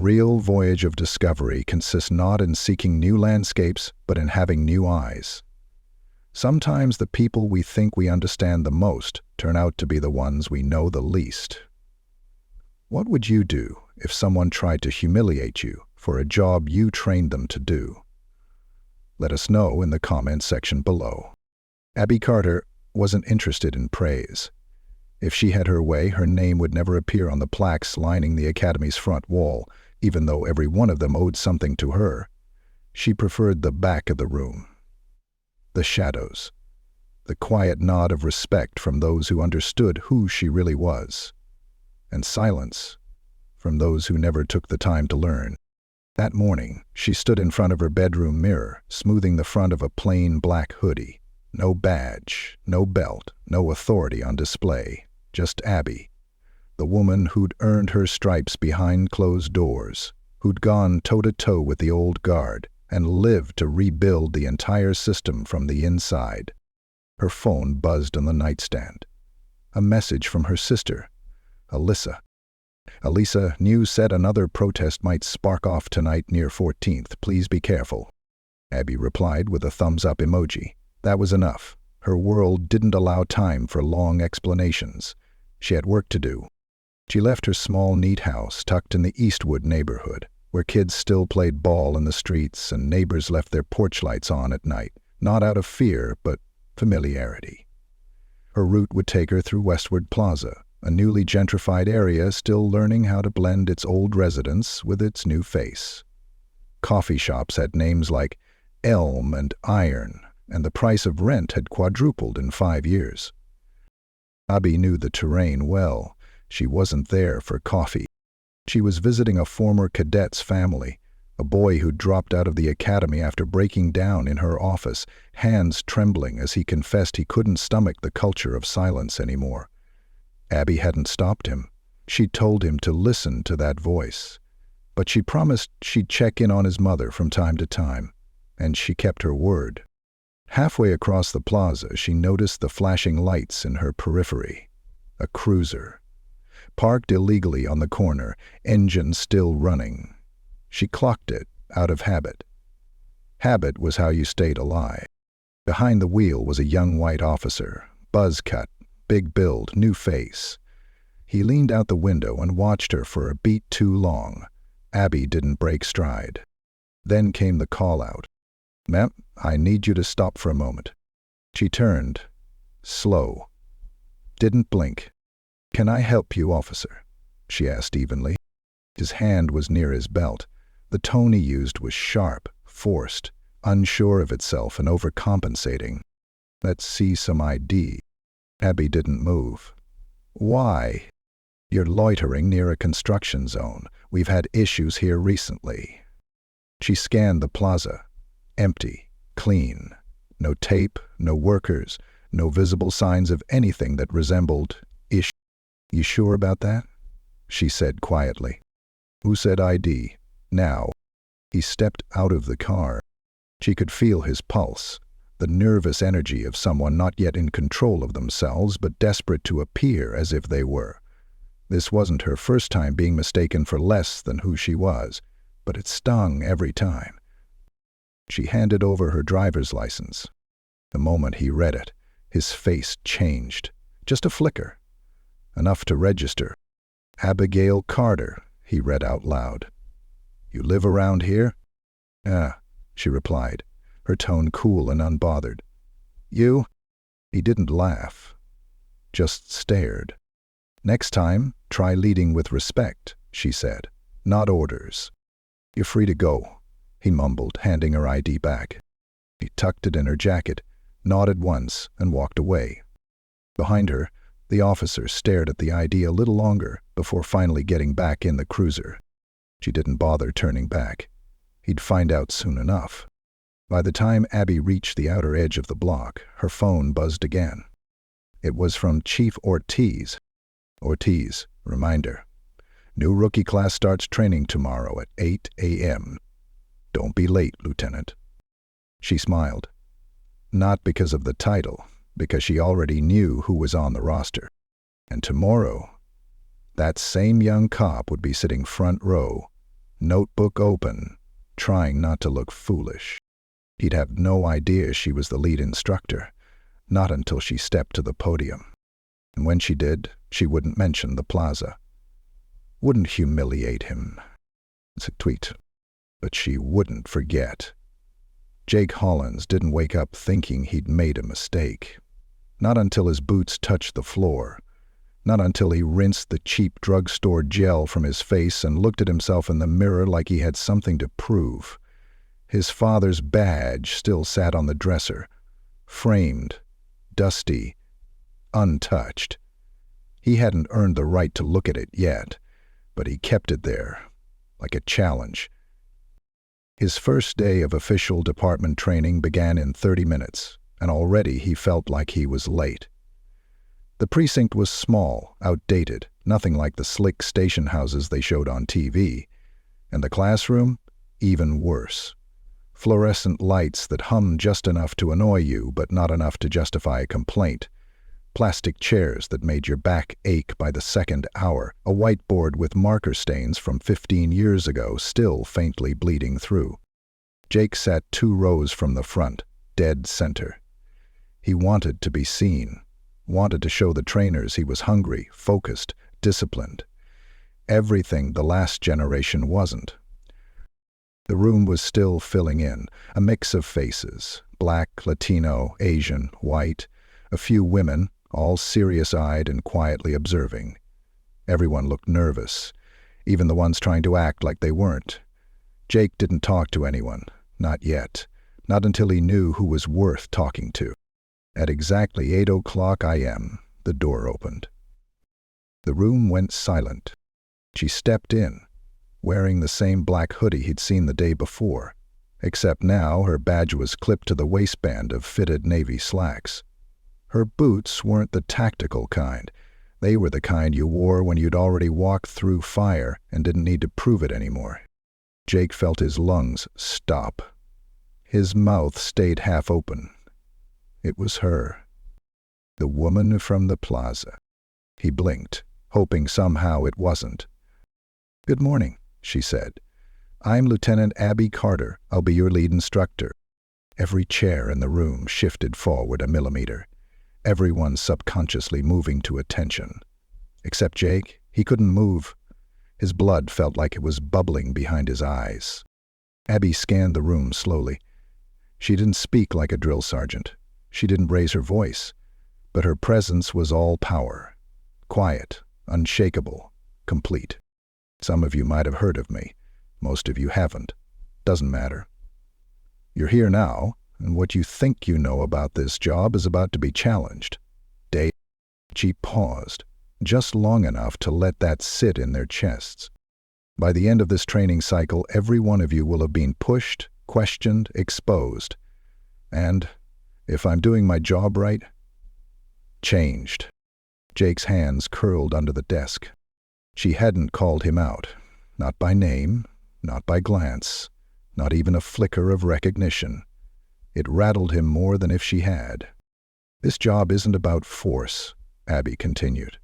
real voyage of discovery consists not in seeking new landscapes, but in having new eyes. Sometimes the people we think we understand the most turn out to be the ones we know the least. What would you do if someone tried to humiliate you for a job you trained them to do? Let us know in the comments section below. Abby Carter wasn't interested in praise. If she had her way, her name would never appear on the plaques lining the academy's front wall, even though every one of them owed something to her. She preferred the back of the room. The shadows. The quiet nod of respect from those who understood who she really was. And silence from those who never took the time to learn. That morning, she stood in front of her bedroom mirror, smoothing the front of a plain black hoodie. No badge, no belt, no authority on display. Just Abby, the woman who'd earned her stripes behind closed doors, who'd gone toe-to-toe with the old guard and lived to rebuild the entire system from the inside. Her phone buzzed on the nightstand. A message from her sister, Alyssa. Alisa, news said another protest might spark off tonight near 14th. Please be careful. Abby replied with a thumbs-up emoji. That was enough. Her world didn't allow time for long explanations. She had work to do. She left her small, neat house tucked in the Eastwood neighborhood, where kids still played ball in the streets and neighbors left their porch lights on at night, not out of fear, but familiarity. Her route would take her through Westward Plaza, a newly gentrified area still learning how to blend its old residents with its new face. Coffee shops had names like Elm and Iron, and the price of rent had quadrupled in 5 years. Abby knew the terrain well. She wasn't there for coffee. She was visiting a former cadet's family, a boy who dropped out of the academy after breaking down in her office, hands trembling as he confessed he couldn't stomach the culture of silence anymore. Abby hadn't stopped him. She'd told him to listen to that voice. But she promised she'd check in on his mother from time to time, and she kept her word. Halfway across the plaza, she noticed the flashing lights in her periphery. A cruiser. Parked illegally on the corner, engine still running. She clocked it, out of habit. Habit was how you stayed alive. Behind the wheel was a young white officer, buzz cut, big build, new face. He leaned out the window and watched her for a beat too long. Abby didn't break stride. Then came the call out. Ma'am, I need you to stop for a moment. She turned. Slow. Didn't blink. Can I help you, officer? She asked evenly. His hand was near his belt. The tone he used was sharp, forced, unsure of itself and overcompensating. Let's see some ID. Abby didn't move. Why? You're loitering near a construction zone. We've had issues here recently. She scanned the plaza. Empty, clean. No tape, no workers, no visible signs of anything that resembled issue. You sure about that? She said quietly. Who said ID? Now. He stepped out of the car. She could feel his pulse, the nervous energy of someone not yet in control of themselves but desperate to appear as if they were. This wasn't her first time being mistaken for less than who she was, but it stung every time. She handed over her driver's license. The moment he read it, his face changed. Just a flicker. Enough to register. Abigail Carter, he read out loud. You live around here? Ah, she replied, her tone cool and unbothered. You? He didn't laugh, just stared. Next time, try leading with respect, she said, not orders. You're free to go, he mumbled, handing her ID back. He tucked it in her jacket, nodded once, and walked away. Behind her, the officer stared at the ID a little longer before finally getting back in the cruiser. She didn't bother turning back. He'd find out soon enough. By the time Abby reached the outer edge of the block, her phone buzzed again. It was from Chief Ortiz. Ortiz, reminder. New rookie class starts training tomorrow at 8 a.m. Don't be late, Lieutenant. She smiled. Not because of the title, because she already knew who was on the roster. And tomorrow, that same young cop would be sitting front row, notebook open, trying not to look foolish. He'd have no idea she was the lead instructor, not until she stepped to the podium. And when she did, she wouldn't mention the plaza. Wouldn't humiliate him. It's a tweet. But she wouldn't forget. Jake Hollins didn't wake up thinking he'd made a mistake. Not until his boots touched the floor. Not until he rinsed the cheap drugstore gel from his face and looked at himself in the mirror like he had something to prove. His father's badge still sat on the dresser, framed, dusty, untouched. He hadn't earned the right to look at it yet, but he kept it there, like a challenge. His first day of official department training began in 30 minutes, and already he felt like he was late. The precinct was small, outdated, nothing like the slick station houses they showed on TV. And the classroom? Even worse. Fluorescent lights that hummed just enough to annoy you, but not enough to justify a complaint. Plastic chairs that made your back ache by the second hour. A whiteboard with marker stains from 15 years ago still faintly bleeding through. Jake sat 2 rows from the front, dead center. He wanted to be seen. Wanted to show the trainers he was hungry, focused, disciplined. Everything the last generation wasn't. The room was still filling in, a mix of faces, black, Latino, Asian, white, a few women, all serious-eyed and quietly observing. Everyone looked nervous, even the ones trying to act like they weren't. Jake didn't talk to anyone, not yet, not until he knew who was worth talking to. At exactly 8:00 a.m., the door opened. The room went silent. She stepped in, wearing the same black hoodie he'd seen the day before, except now her badge was clipped to the waistband of fitted navy slacks. Her boots weren't the tactical kind. They were the kind you wore when you'd already walked through fire and didn't need to prove it anymore. Jake felt his lungs stop. His mouth stayed half open. It was her. The woman from the plaza. He blinked, hoping somehow it wasn't. "Good morning," she said. "I'm Lieutenant Abby Carter. I'll be your lead instructor." Every chair in the room shifted forward a millimeter, everyone subconsciously moving to attention. Except Jake, he couldn't move. His blood felt like it was bubbling behind his eyes. Abby scanned the room slowly. She didn't speak like a drill sergeant. She didn't raise her voice, but her presence was all power. Quiet, unshakable, complete. Some of you might have heard of me. Most of you haven't. Doesn't matter. You're here now, and what you think you know about this job is about to be challenged. She paused, just long enough to let that sit in their chests. By the end of this training cycle, every one of you will have been pushed, questioned, exposed. And, if I'm doing my job right, changed. Jake's hands curled under the desk. She hadn't called him out. Not by name, not by glance, not even a flicker of recognition. It rattled him more than if she had. "This job isn't about force," Abby continued.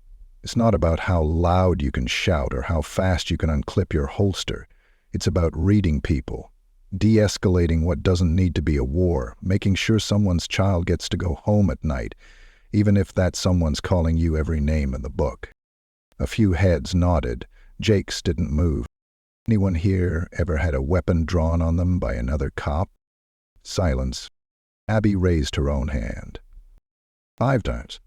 "It's not about how loud you can shout or how fast you can unclip your holster. It's about reading people, de-escalating what doesn't need to be a war, making sure someone's child gets to go home at night, even if that someone's calling you every name in the book." A few heads nodded. Jake's didn't move. "Anyone here ever had a weapon drawn on them by another cop?" Silence. Abby raised her own hand. 5 times.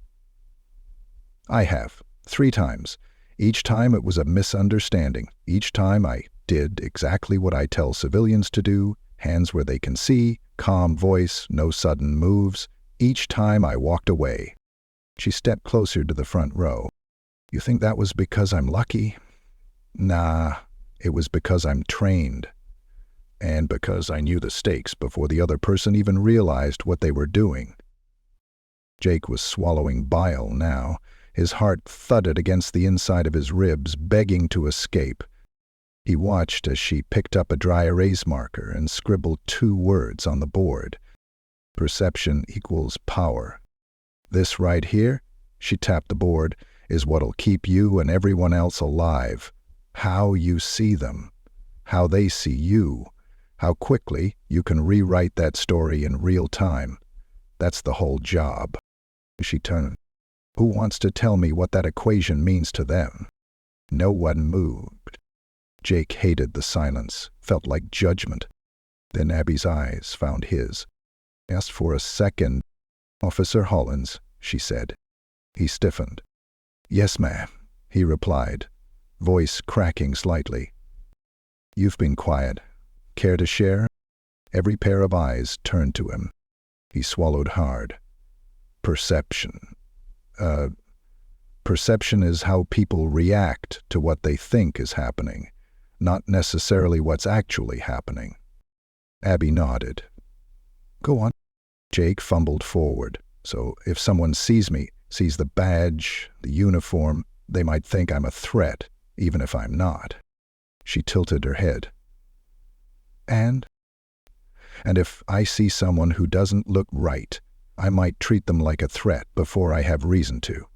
"I have. 3 times. Each time it was a misunderstanding. Each time I did exactly what I tell civilians to do, hands where they can see, calm voice, no sudden moves. Each time I walked away." She stepped closer to the front row. "You think that was because I'm lucky?" "Nah, it was because I'm trained. And because I knew the stakes before the other person even realized what they were doing." Jake was swallowing bile now. His heart thudded against the inside of his ribs, begging to escape. He watched as she picked up a dry erase marker and scribbled 2 words on the board. "Perception equals power. This right here," she tapped the board, "is what'll keep you and everyone else alive. How you see them. how they see you, how quickly you can rewrite that story in real time. That's the whole job. She turned. Who wants to tell me what that equation means to them? No one moved. Jake hated the silence, felt like judgment. Then Abby's eyes found his. Asked for a second. Officer Hollins, she said. He stiffened. Yes, ma'am, he replied, voice cracking slightly. You've been quiet. Care to share? Every pair of eyes turned to him. He swallowed hard. Perception. Perception is how people react to what they think is happening, not necessarily what's actually happening. Abby nodded. Go on. Jake fumbled forward. So if someone sees me, sees the badge, the uniform, they might think I'm a threat, even if I'm not. She tilted her head. And if I see someone who doesn't look right, I might treat them like a threat before I have reason to.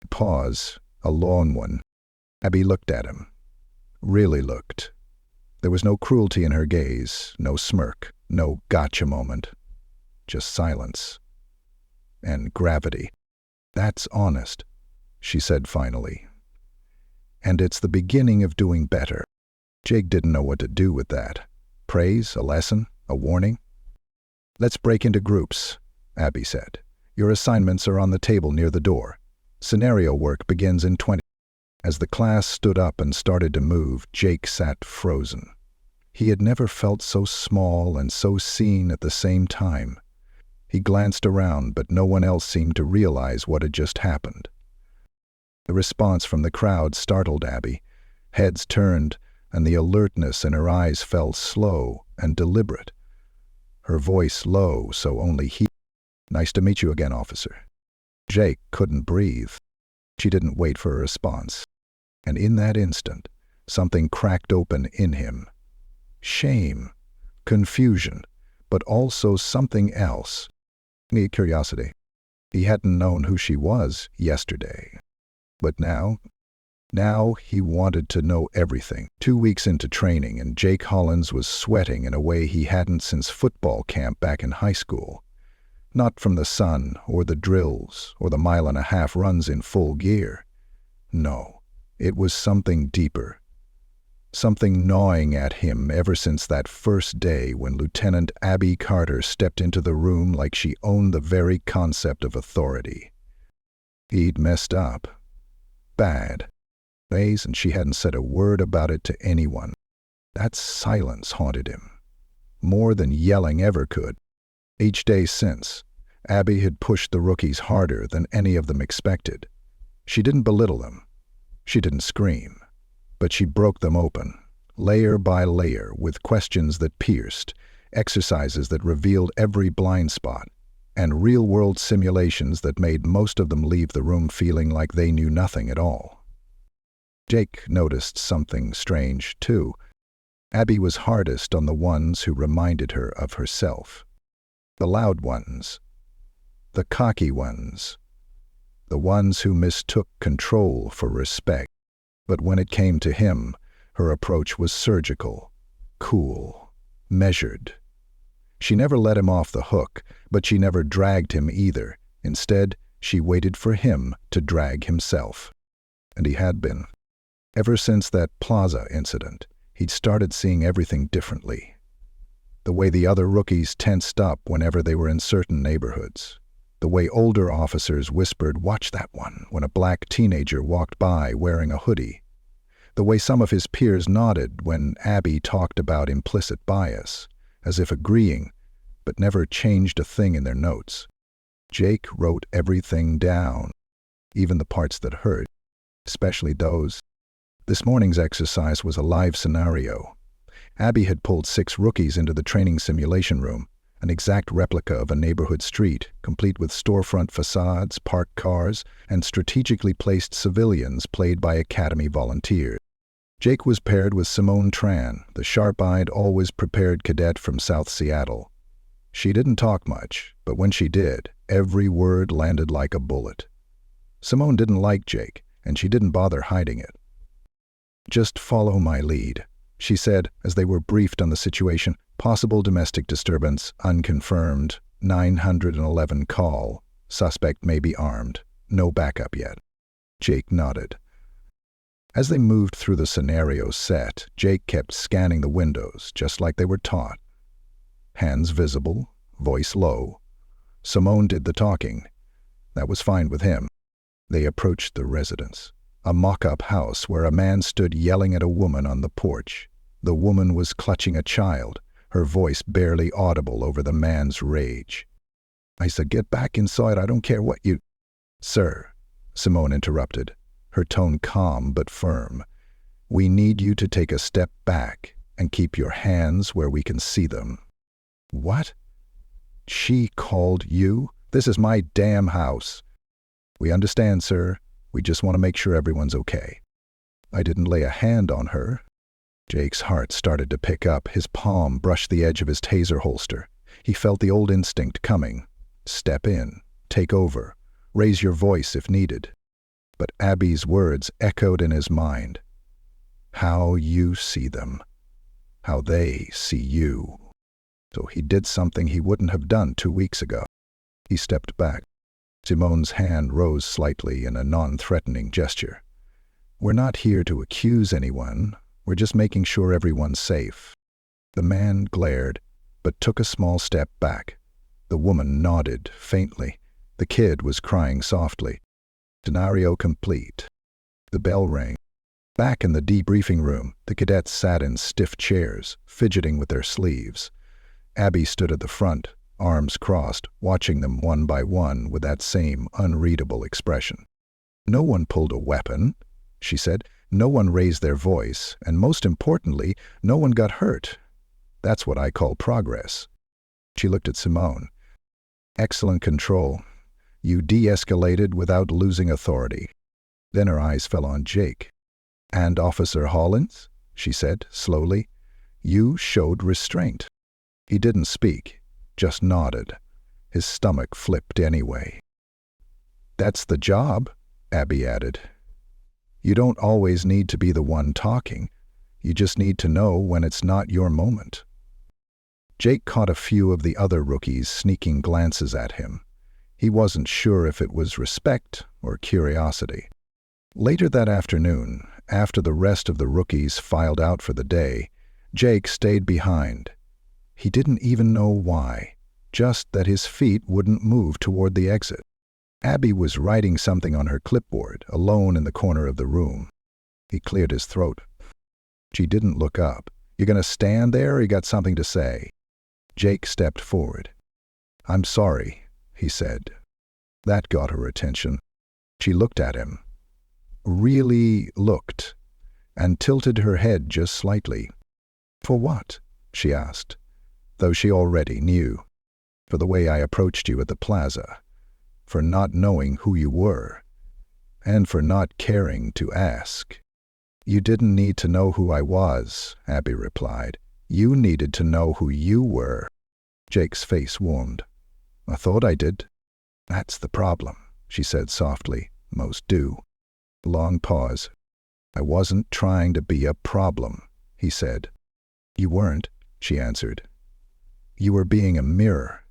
Pause, a long one. Abby looked at him. Really looked. There was no cruelty in her gaze, no smirk, no gotcha moment. Just silence. And gravity. That's honest, she said finally. And it's the beginning of doing better. Jake didn't know what to do with that. Praise, a lesson, a warning? Let's break into groups, Abby said. Your assignments are on the table near the door. Scenario work begins in 20. As the class stood up and started to move, Jake sat frozen. He had never felt so small and so seen at the same time. He glanced around, but no one else seemed to realize what had just happened. The response from the crowd startled Abby. Heads turned, and the alertness in her eyes fell slow and deliberate. Her voice low, so only he. Nice to meet you again, officer. Jake couldn't breathe. She didn't wait for a response. And in that instant, something cracked open in him. Shame, confusion, but also something else. Curiosity. He hadn't known who she was yesterday. But now he wanted to know everything. 2 weeks into training, and Jake Hollins was sweating in a way he hadn't since football camp back in high school. Not from the sun, or the drills, or the 1.5-mile runs in full gear. No, it was something deeper. Something gnawing at him ever since that first day when Lieutenant Abby Carter stepped into the room like she owned the very concept of authority. He'd messed up. Bad. Days, and she hadn't said a word about it to anyone. That silence haunted him. More than yelling ever could. Each day since, Abby had pushed the rookies harder than any of them expected. She didn't belittle them. She didn't scream. But she broke them open, layer by layer, with questions that pierced, exercises that revealed every blind spot, and real-world simulations that made most of them leave the room feeling like they knew nothing at all. Jake noticed something strange, too. Abby was hardest on the ones who reminded her of herself. The loud ones. The cocky ones. The ones who mistook control for respect. But when it came to him, her approach was surgical, cool, measured. She never let him off the hook, but she never dragged him either. Instead, she waited for him to drag himself. And he had been. Ever since that plaza incident, he'd started seeing everything differently. The way the other rookies tensed up whenever they were in certain neighborhoods. The way older officers whispered, "Watch that one," when a black teenager walked by wearing a hoodie. The way some of his peers nodded when Abby talked about implicit bias, as if agreeing, but never changed a thing in their notes. Jake wrote everything down, even the parts that hurt, especially those. This morning's exercise was a live scenario. Abby had pulled 6 rookies into the training simulation room, an exact replica of a neighborhood street, complete with storefront facades, parked cars, and strategically placed civilians played by academy volunteers. Jake was paired with Simone Tran, the sharp-eyed, always-prepared cadet from South Seattle. She didn't talk much, but when she did, every word landed like a bullet. Simone didn't like Jake, and she didn't bother hiding it. "Just follow my lead," she said as they were briefed on the situation. Possible domestic disturbance, unconfirmed, 911 call. Suspect may be armed. No backup yet. Jake nodded. As they moved through the scenario set, Jake kept scanning the windows, just like they were taught. Hands visible, voice low. Simone did the talking. That was fine with him. They approached the residence, a mock-up house where a man stood yelling at a woman on the porch. The woman was clutching a child, her voice barely audible over the man's rage. I said, "Get back inside, I don't care what you—" "Sir," Simone interrupted, her tone calm but firm. "We need you to take a step back and keep your hands where we can see them." "What? She called you? This is my damn house." "We understand, sir. We just want to make sure everyone's okay." "I didn't lay a hand on her." Jake's heart started to pick up. His palm brushed the edge of his taser holster. He felt the old instinct coming. Step in. Take over. Raise your voice if needed. But Abby's words echoed in his mind. How you see them. How they see you. So he did something he wouldn't have done 2 weeks ago. He stepped back. Simone's hand rose slightly in a non-threatening gesture. "We're not here to accuse anyone. We're just making sure everyone's safe." The man glared, but took a small step back. The woman nodded faintly. The kid was crying softly. Scenario complete. The bell rang. Back in the debriefing room, the cadets sat in stiff chairs, fidgeting with their sleeves. Abby stood at the front, arms crossed, watching them one by one with that same unreadable expression. "No one pulled a weapon," she said. "No one raised their voice, and most importantly, no one got hurt. That's what I call progress." She looked at Simone. "Excellent control. You de-escalated without losing authority." Then her eyes fell on Jake. "And Officer Hollins," she said slowly, "you showed restraint." He didn't speak, just nodded. His stomach flipped anyway. "That's the job," Abby added. "You don't always need to be the one talking. You just need to know when it's not your moment." Jake caught a few of the other rookies sneaking glances at him. He wasn't sure if it was respect or curiosity. Later that afternoon, after the rest of the rookies filed out for the day, Jake stayed behind. He didn't even know why, just that his feet wouldn't move toward the exit. Abby was writing something on her clipboard, alone in the corner of the room. He cleared his throat. She didn't look up. "You gonna stand there or you got something to say?" Jake stepped forward. "I'm sorry," he said. That got her attention. She looked at him. Really looked, and tilted her head just slightly. "For what?" she asked, though she already knew. "For the way I approached you at the plaza. For not knowing who you were. And for not caring to ask." "You didn't need to know who I was," Abby replied. "You needed to know who you were." Jake's face warmed. "I thought I did." "That's the problem," she said softly. "Most do." Long pause. "I wasn't trying to be a problem," he said. "You weren't," she answered. "You were being a mirror.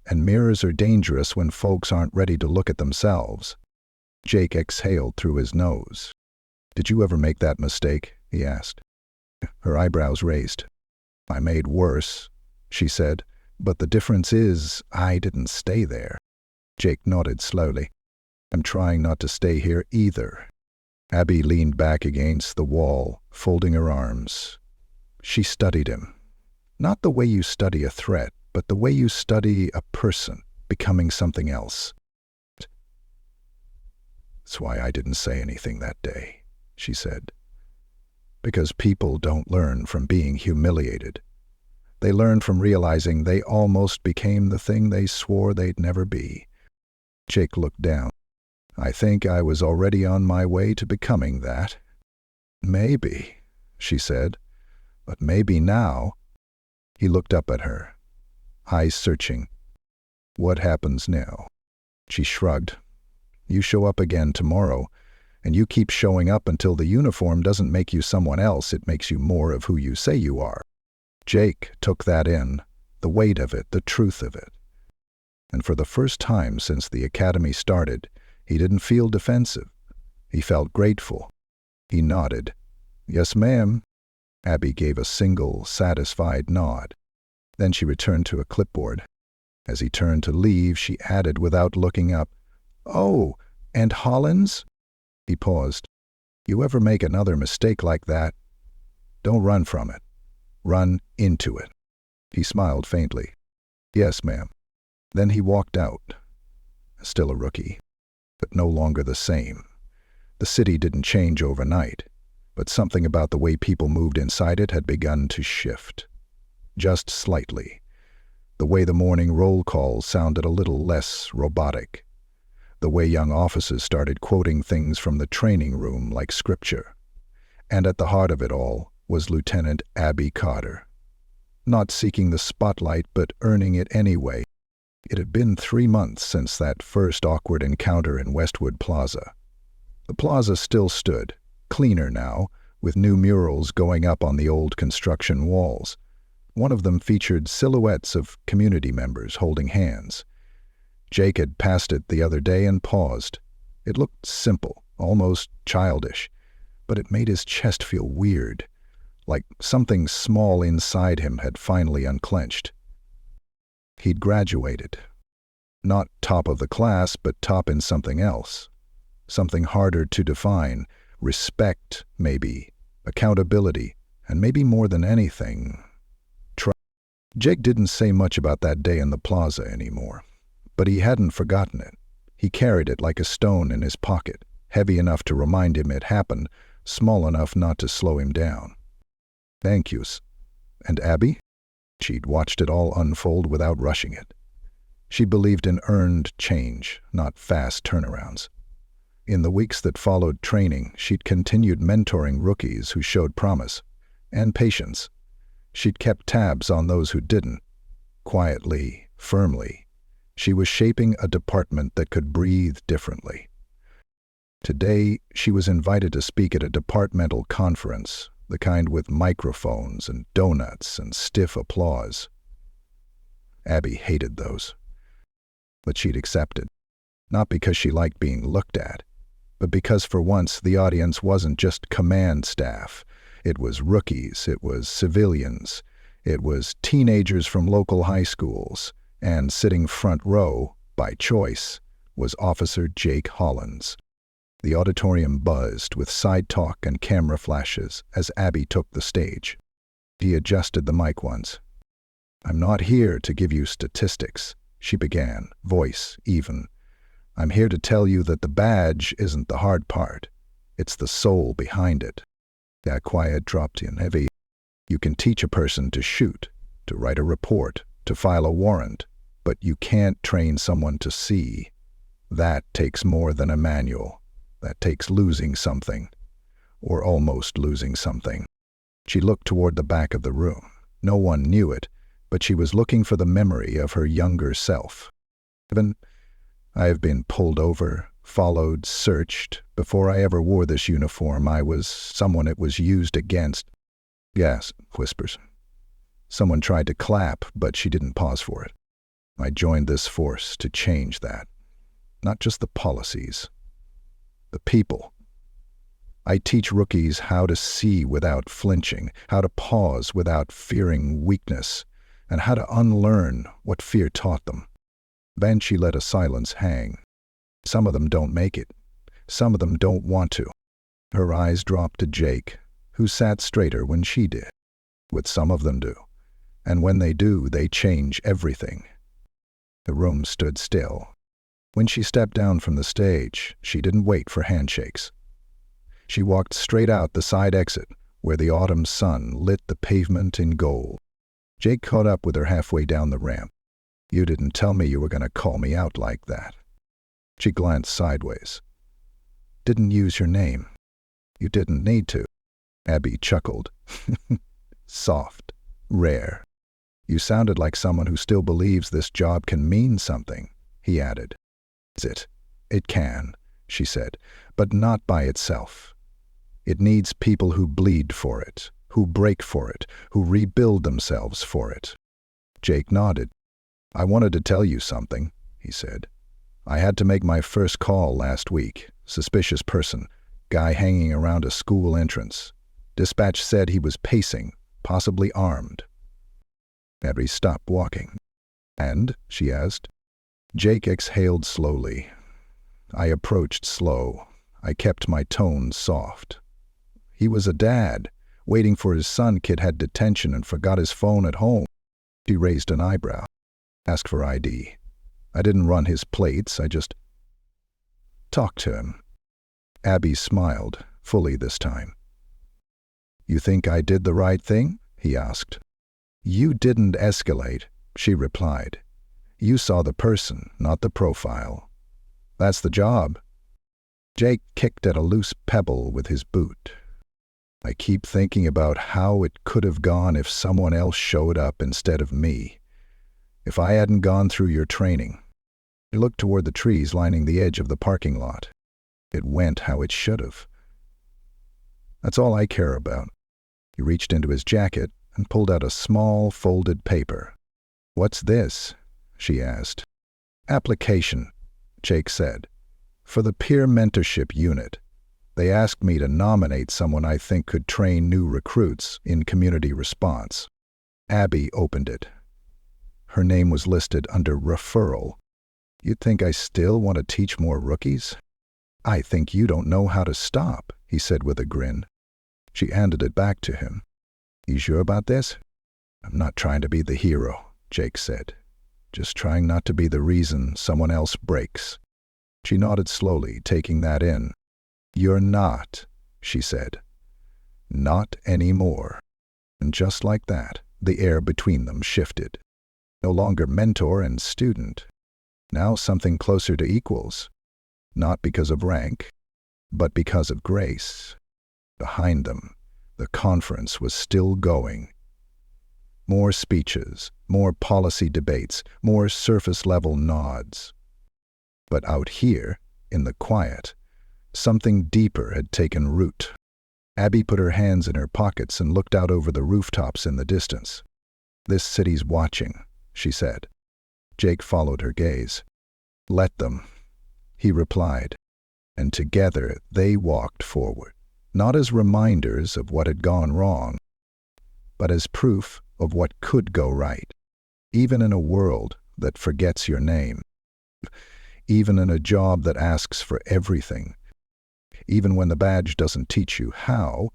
And mirrors are dangerous when folks aren't ready to look at themselves." Jake exhaled through his nose. "Did you ever make that mistake?" he asked. Her eyebrows raised. "I made worse," she said, "but the difference is I didn't stay there." Jake nodded slowly. "I'm trying not to stay here either." Abby leaned back against the wall, folding her arms. She studied him. Not the way you study a threat, but the way you study a person becoming something else. "That's why I didn't say anything that day," she said. "Because people don't learn from being humiliated. They learn from realizing they almost became the thing they swore they'd never be." Jake looked down. "I think I was already on my way to becoming that." "Maybe," she said, "but maybe now." He looked up at her, eyes searching. "What happens now?" She shrugged. "You show up again tomorrow, And you keep showing up until the uniform doesn't make you someone else, it makes you more of who you say you are. Jake took that in, the weight of it, the truth of it. And for the first time since the academy started, he didn't feel defensive. He felt grateful. He nodded. "Yes, ma'am." Abby gave a single, satisfied nod. Then she returned to a clipboard. As he turned to leave, she added without looking up, "Oh, and Hollins?" He paused. "You ever make another mistake like that, don't run from it. Run into it." He smiled faintly. "Yes, ma'am." Then he walked out. Still a rookie, but no longer the same. The city didn't change overnight, but something about the way people moved inside it had begun to shift. Just slightly. The way the morning roll calls sounded a little less robotic. The way young officers started quoting things from the training room like scripture. And at the heart of it all was Lieutenant Abby Carter. Not seeking the spotlight, but earning it anyway. It had been 3 months since that first awkward encounter in Westwood Plaza. The plaza still stood, cleaner now, with new murals going up on the old construction walls. One of them featured silhouettes of community members holding hands. Jake had passed it the other day and paused. It looked simple, almost childish, but it made his chest feel weird, like something small inside him had finally unclenched. He'd graduated. Not top of the class, but top in something else. Something harder to define. Respect, maybe. Accountability. And maybe more than anything, Jake didn't say much about that day in the plaza anymore. But he hadn't forgotten it. He carried it like a stone in his pocket, heavy enough to remind him it happened, small enough not to slow him down. "Thank yous." And Abby? She'd watched it all unfold without rushing it. She believed in earned change, not fast turnarounds. In the weeks that followed training, she'd continued mentoring rookies who showed promise and patience. She'd kept tabs on those who didn't. Quietly, firmly, she was shaping a department that could breathe differently. Today, she was invited to speak at a departmental conference, the kind with microphones and donuts and stiff applause. Abby hated those. But she'd accepted, not because she liked being looked at, but because for once the audience wasn't just command staff. It was rookies, it was civilians, it was teenagers from local high schools, and sitting front row, by choice, was Officer Jake Hollins. The auditorium buzzed with side talk and camera flashes as Abby took the stage. He adjusted the mic once. "I'm not here to give you statistics," she began, voice even. "I'm here to tell you that the badge isn't the hard part. It's the soul behind it." That quiet dropped in heavy. You can teach a person to shoot, to write a report, to file a warrant, but you can't train someone to see. That takes more than a manual. That takes losing something, or almost losing something. She looked toward the back of the room. No one knew it, but she was looking for the memory of her younger self. I've been pulled over, followed, searched. Before I ever wore this uniform, I was someone it was used against. Yes, whispers. Someone tried to clap, but she didn't pause for it. I joined this force to change that. Not just the policies. The people. I teach rookies how to see without flinching, how to pause without fearing weakness, and how to unlearn what fear taught them. Then she let a silence hang. Some of them don't make it. Some of them don't want to. Her eyes dropped to Jake, who sat straighter when she did. What some of them do. And when they do, they change everything. The room stood still. When she stepped down from the stage, she didn't wait for handshakes. She walked straight out the side exit, where the autumn sun lit the pavement in gold. Jake caught up with her halfway down the ramp. "You didn't tell me you were going to call me out like that." She glanced sideways. "Didn't use your name. You didn't need to." Abby chuckled. Soft, rare. "You sounded like someone who still believes this job can mean something," he added. "It can. she said, but not by itself. It needs people who bleed for it, who break for it, who rebuild themselves for it. Jake nodded. I wanted to tell you something, he said. I had to make my first call last week. Suspicious person, guy hanging around a school entrance. Dispatch said he was pacing, possibly armed. Entrie stopped walking. And? She asked. Jake exhaled slowly. I approached slow. I kept my tone soft. He was a dad, waiting for his son. Kid had detention and forgot his phone at home. She raised an eyebrow. Asked for ID. I didn't run his plates, I just talked to him. Abby smiled, fully this time. You think I did the right thing? He asked. You didn't escalate, she replied. You saw the person, not the profile. That's the job. Jake kicked at a loose pebble with his boot. I keep thinking about how it could have gone if someone else showed up instead of me. If I hadn't gone through your training. He looked toward the trees lining the edge of the parking lot. It went how it should have. That's all I care about. He reached into his jacket and pulled out a small folded paper. What's this? She asked. Application, Jake said. For the peer mentorship unit. They asked me to nominate someone I think could train new recruits in community response. Abby opened it. Her name was listed under referral. You'd think I still want to teach more rookies? I think you don't know how to stop, he said with a grin. She handed it back to him. You sure about this? I'm not trying to be the hero, Jake said. Just trying not to be the reason someone else breaks. She nodded slowly, taking that in. You're not, she said. Not anymore. And just like that, the air between them shifted. No longer mentor and student. Now something closer to equals. Not because of rank, but because of grace. Behind them, the conference was still going. More speeches, more policy debates, more surface-level nods. But out here, in the quiet, something deeper had taken root. Abby put her hands in her pockets and looked out over the rooftops in the distance. This city's watching, she said. Jake followed her gaze. Let them, he replied. And together they walked forward, not as reminders of what had gone wrong, but as proof of what could go right, even in a world that forgets your name, even in a job that asks for everything, even when the badge doesn't teach you how,